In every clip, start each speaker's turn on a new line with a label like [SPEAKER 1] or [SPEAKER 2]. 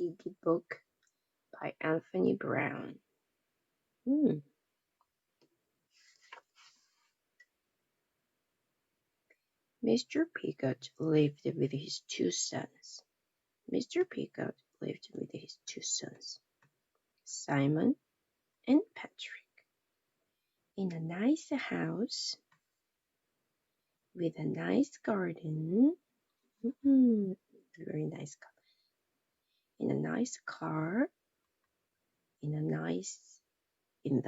[SPEAKER 1] Piggybook by Anythony Browne. Mr. Piggot lived with his two sons. Mr. Piggot lived with his two sons, Simon and Patrick, in a nice house with a nice garden. Very nice car. In a nice car, in the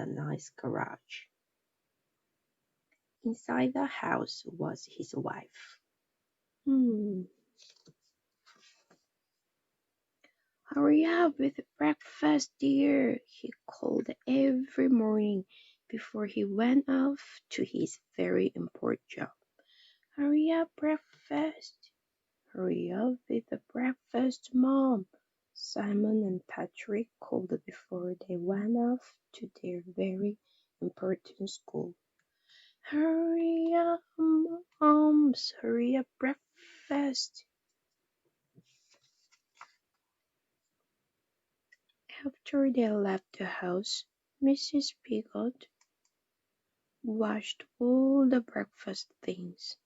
[SPEAKER 1] nice garage. Inside the house was his wife. Hurry up with breakfast, dear, he called every morning before he went off to his very important job. Hurry up, breakfast. Hurry up with the breakfast, Mom, Simon and Patrick called before they went off to their very important school. Hurry up, Moms, hurry up, breakfast. After they left the house, Mrs. Piggot washed all the breakfast things,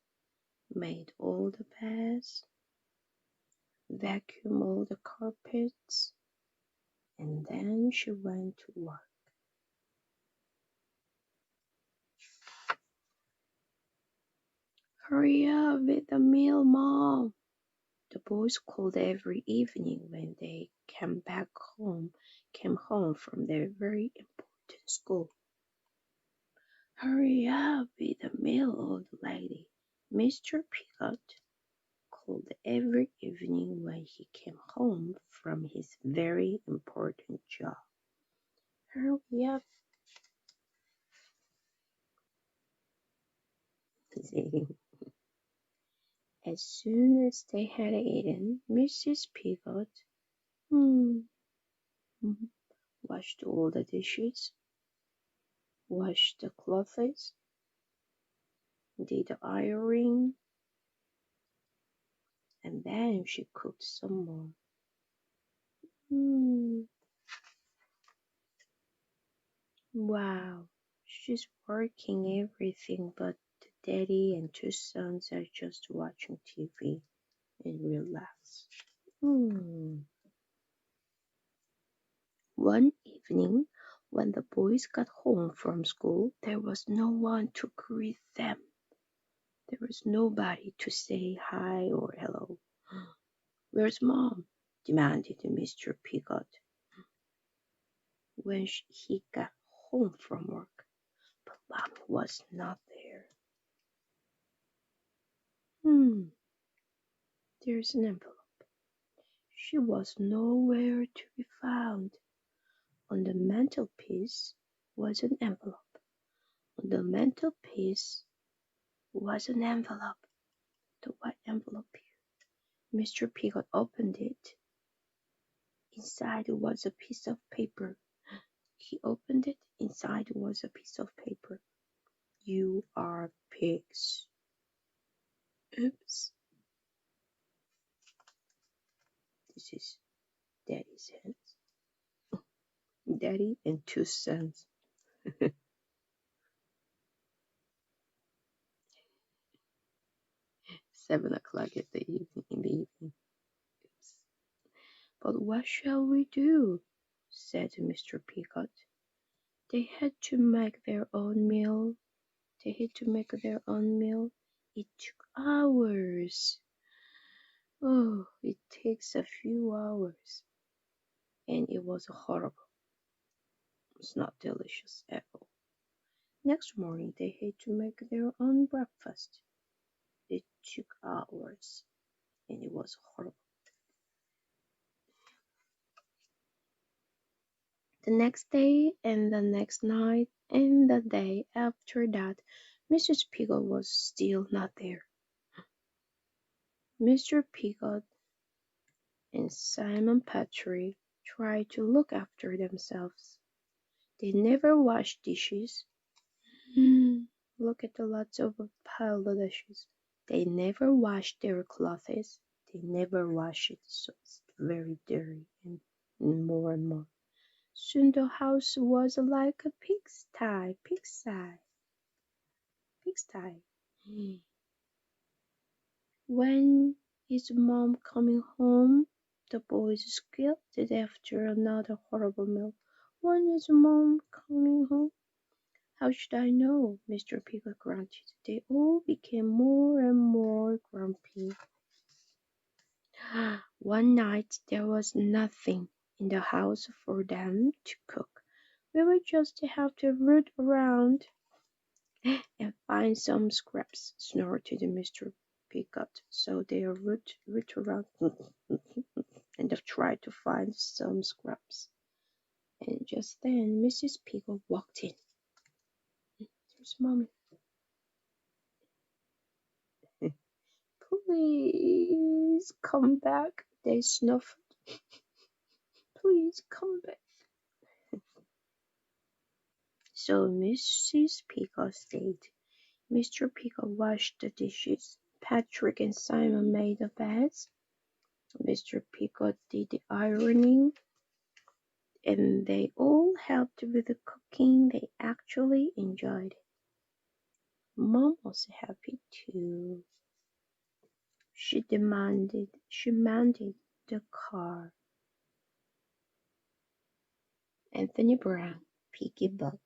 [SPEAKER 1] made all the beds, vacuumed all the carpets, and then she went to work. Hurry up with the meal, Mom, the boys called every evening when they came home from their very important school. Hurry up with the meal, old lady, Mr. Piggot called every evening when he came home from his very important job. Hurry up. As soon as they had eaten, Mrs. Piggot washed all the dishes, washed the clothes, did the ironing, and then she cooked some more. Wow, she's working everything, but the daddy and two sons are just watching TV and relax. One evening, when the boys got home from school, there was no one to greet them. There was nobody to say hi or hello. Where's Mom? Demanded Mr. Piggot. When he got home from work, but Mom was not there. There's an envelope. She was nowhere to be found. On the mantelpiece was an envelope. On the mantelpiece was an envelope. The white envelope here. Mr. Piggot opened it. Inside was a piece of paper. He opened it. Inside was a piece of paper. You are pigs. Oops. This is Daddy's hands. Daddy and two sons. 7 o'clock in the evening. Oops. But what shall we do? Said Mr. Piggot. They had to make their own meal. It took hours. Oh, it takes a few hours. And it was horrible. It's not delicious at all. Next morning, they had to make their own breakfast. It took hours. And it was horrible. The next day, and the next night, and the day after that, Mrs. Piggot was still not there. Mr. Piggot and Simon Patrick tried to look after themselves. They never washed dishes. Look at the lots of piled dishes. They never washed their clothes. They never wash it, so it's very dirty and more and more. Soon the house was like a pigsty. When is Mom coming home? The boys squealed after another horrible meal. When is Mom coming home? How should I know? Mr. Piggy grunted. They all became more and more grumpy. One night there was nothing in the house for them to cook. We would just have to root around and find some scraps, snorted Mr. Peacock. So they root around and tried to find some scraps. And just then Mrs. Peacock walked in. There's Mommy. Please come back, they snuffled. Please come back. So Mrs. Peacock stayed. Mr. Peacock washed the dishes. Patrick and Simon made the beds. Mr. Peacock did the ironing. And they all helped with the cooking. They actually enjoyed it. Mom was happy too. She mended the car. Anythony Browne, Piggybook.